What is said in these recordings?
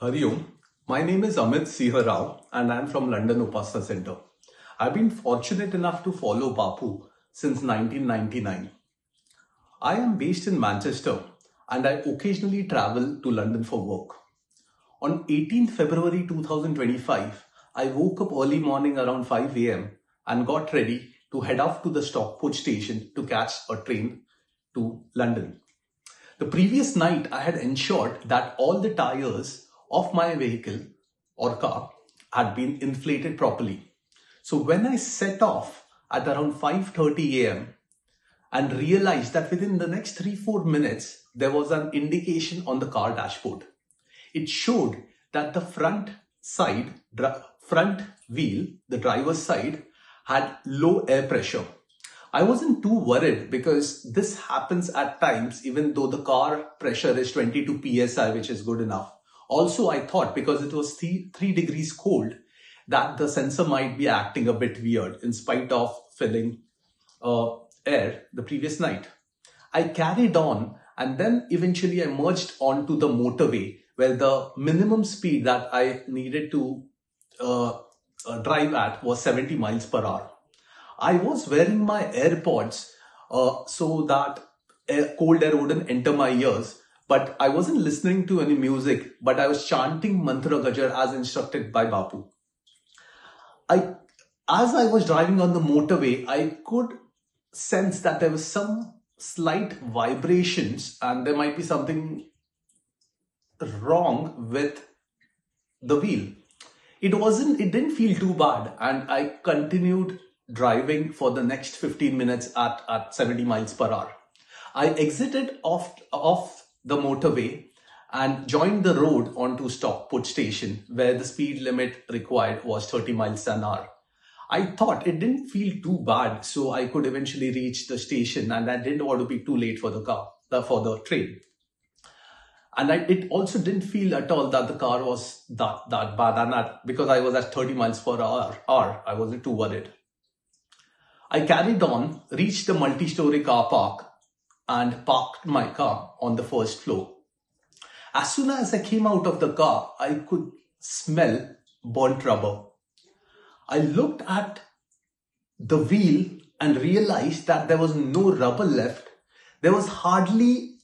Hari Om. My name is Amit Rao and I am from London Upasana Centre. I've been fortunate enough to follow Bapu since 1999. I am based in Manchester and I occasionally travel to London for work. On 18th February 2025, I woke up early morning around 5 am and got ready to head off to the Stockport Station to catch a train to London. The previous night, I had ensured that all the tires of my vehicle or car had been inflated properly. So when I set off at around 5:30 am and realized that within the next 3-4 minutes, there was an indication on the car dashboard. It showed that the front wheel, the driver's side, had low air pressure. I wasn't too worried because this happens at times even though the car pressure is 22 psi, which is good enough. Also, I thought because it was 3 degrees cold that the sensor might be acting a bit weird in spite of filling air the previous night. I carried on and then eventually I merged onto the motorway where the minimum speed that I needed to drive at was 70 miles per hour. I was wearing my AirPods so that cold air wouldn't enter my ears, but I wasn't listening to any music, but I was chanting Mantra Gajar as instructed by Bapu. As I was driving on the motorway, I could sense that there was some slight vibrations and there might be something wrong with the wheel. It didn't feel too bad, and I continued driving for the next 15 minutes at 70 miles per hour. I exited off the motorway and joined the road onto Stockport Station where the speed limit required was 30 miles an hour. I thought it didn't feel too bad, so I could eventually reach the station and I didn't want to be too late for the train. And it also didn't feel at all that the car was that bad, and because I was at 30 miles per hour, I wasn't too worried. I carried on, reached the multi-story car park and parked my car on the first floor. As soon as I came out of the car, I could smell burnt rubber. I looked at the wheel and realized that there was no rubber left. There was hardly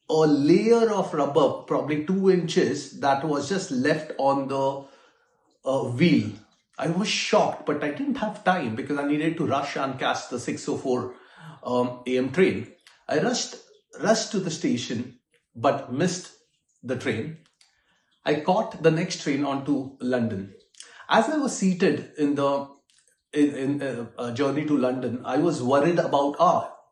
a layer of rubber, probably 2 inches, that was just left on the wheel. I was shocked, but I didn't have time because I needed to rush and catch the 6:04 am train. I rushed to the station, but missed the train. I caught the next train onto London. As I was seated in a journey to London, I was worried about,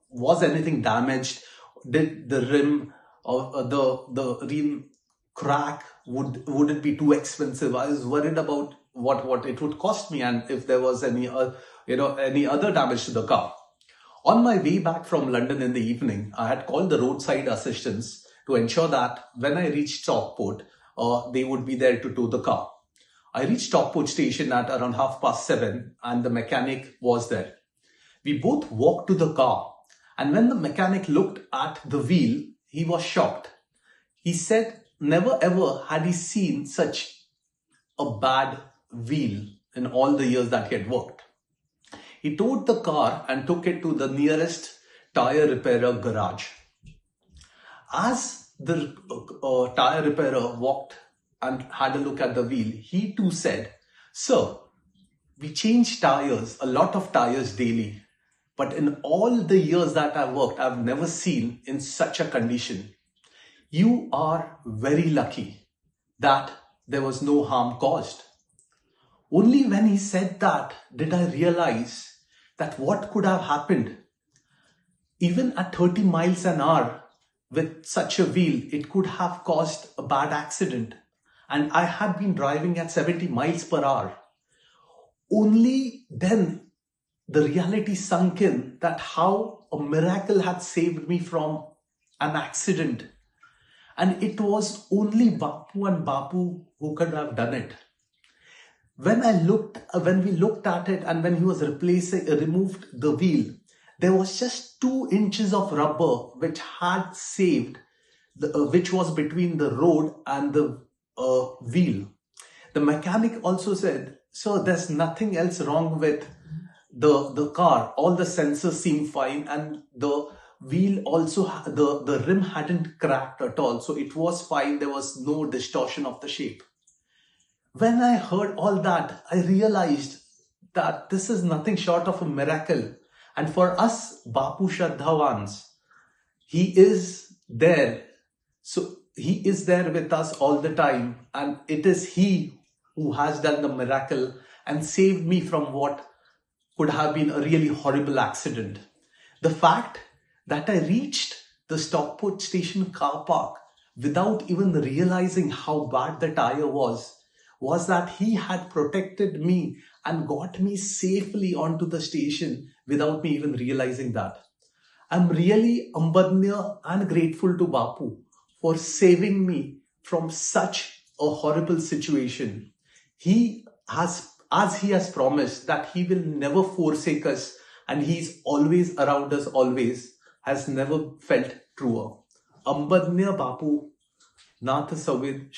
was anything damaged? Did the rim or the rim crack? Would it be too expensive? I was worried about what it would cost me and if there was any other damage to the car. On my way back from London in the evening, I had called the roadside assistance to ensure that when I reached Stockport, they would be there to tow the car. I reached Stockport station at around 7:30 and the mechanic was there. We both walked to the car, and when the mechanic looked at the wheel, he was shocked. He said never ever had he seen such a bad wheel in all the years that he had worked. He towed the car and took it to the nearest tyre repairer garage. As the tyre repairer walked and had a look at the wheel, he too said, "Sir, we change tires, a lot of tires daily, but in all the years that I've worked, I've never seen in such a condition. You are very lucky that there was no harm caused." Only when he said that did I realize that what could have happened. Even at 30 miles an hour with such a wheel, it could have caused a bad accident. And I had been driving at 70 miles per hour. Only then the reality sunk in that how a miracle had saved me from an accident. And it was only Bapu and Bapu who could have done it. When we looked at it and when he was removed the wheel, there was just 2 inches of rubber which had saved, which was between the road and the wheel. The mechanic also said, "So there's nothing else wrong with the car. All the sensors seem fine, and the wheel also, the rim hadn't cracked at all. So it was fine. There was no distortion of the shape." When I heard all that, I realized that this is nothing short of a miracle. And for us Bapu Shraddhavans, he is there. So he is there with us all the time. And it is he who has done the miracle and saved me from what could have been a really horrible accident. The fact that I reached the Stockport Station car park without even realizing how bad the tire was that he had protected me and got me safely onto the station without me even realizing that. I'm really ambadnya and grateful to Bapu for saving me from such a horrible situation. He has, as he has promised, that he will never forsake us and he's always around us, always, has never felt truer. Ambadnya Bapu, Nath Savid.